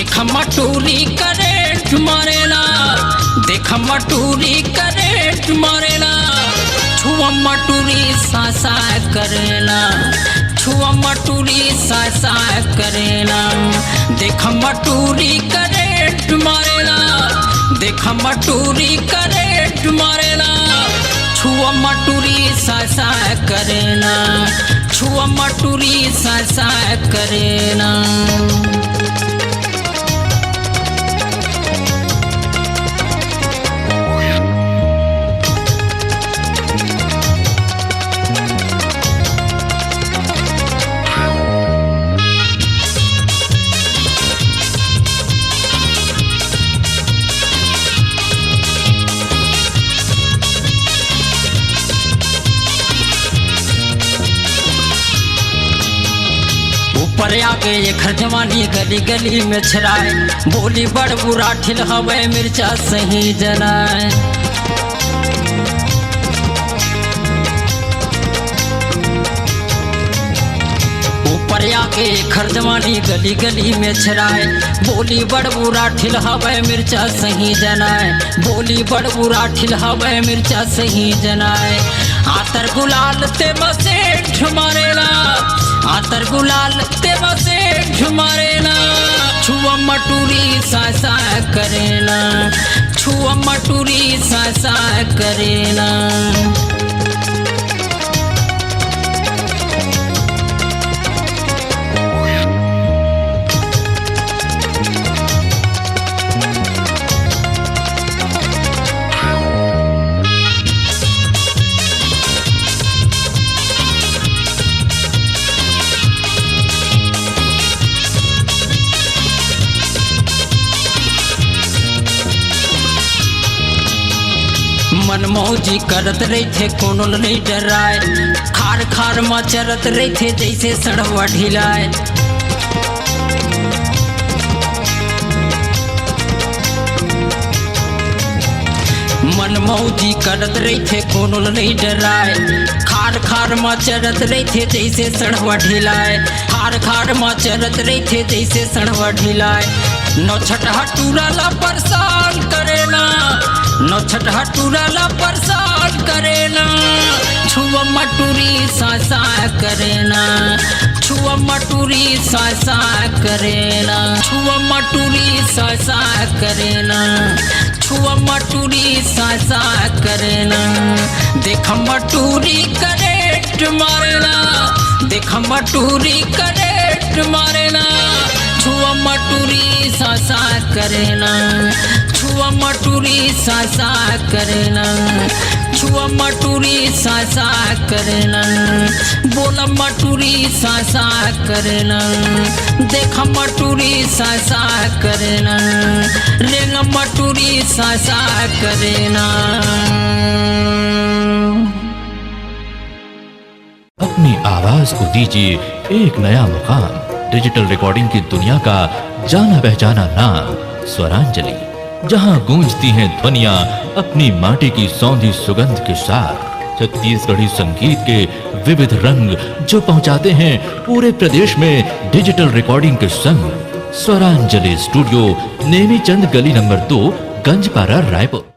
देख मटूरी करेंट मारेला, देख मटूरी करेंट मारेला, छुआ मटूरी सासा करेला, छुआ मटूरी सासा करेला। देख मटूरी करेंट मारेला, देख मटूरी करेंट मारेला, छुआ मटूरी सासा करेला, छुआ मटूरी सासा करेला। ऊपर आगे ये खरजवानी गली गली में छराए, बोली बड़ बुरा ठिल हवे मिर्चा सही जलाए। ऊपर आगे खरजवानी गली गली में छराए, बोली बड़ बुरा ठिल हवे मिर्चा सही जलाए, बोली बड़ बुरा ठिल हवे मिर्चा सही जलाए। आतर गुलाल ते बसे ठुमारेला, आतर गुलाल ते बसे ठुमारेला, छुआ मटूरी सासा करेला, छुआ मटूरी सासा करेला। मनमौजी करत रही थे कोनो नहीं डराए, खार खार में चरत रही थे जैसे सड़वा ढिलाए। मनमौजी करत रही थे कोनो नहीं डराए, खार खार में चरत रही थे जैसे सड़वा ढिलाए, खार खार में चरत रही थे जैसे सड़वा ढिलाए। नौ छठा टूराला परेशान करेला, नौ छठा टूराला परेशान करेला, छुआ मटूरी सासा करेला, छुआ मटूरी सासा करेला, छुआ मटूरी सासा करेला, छुआ मटूरी सासा करेला। देख मटूरी करेंट मारेला, देख मटूरी करेंट मारेला, छुआ मटूरी सासा करेला, छुआ मटूरी सासा करेला, छुआ मटूरी सासा करेला। बोला मटूरी सासा करेला, देख मटूरी सासा करेला, रेंग मटूरी सासा करेला। अपनी आवाज को दीजिए एक नया मुकाम। डिजिटल रिकॉर्डिंग की दुनिया का जाना पहचाना नाम स्वरांजलि, जहां गूंजती हैं ध्वनियां अपनी माटी की सौंधी सुगंध के साथ। छत्तीसगढ़ी संगीत के विविध रंग जो पहुंचाते हैं पूरे प्रदेश में डिजिटल रिकॉर्डिंग के संग। स्वरांजलि स्टूडियो, नेमीचंद गली नंबर 2, गंजपारा, रायपुर।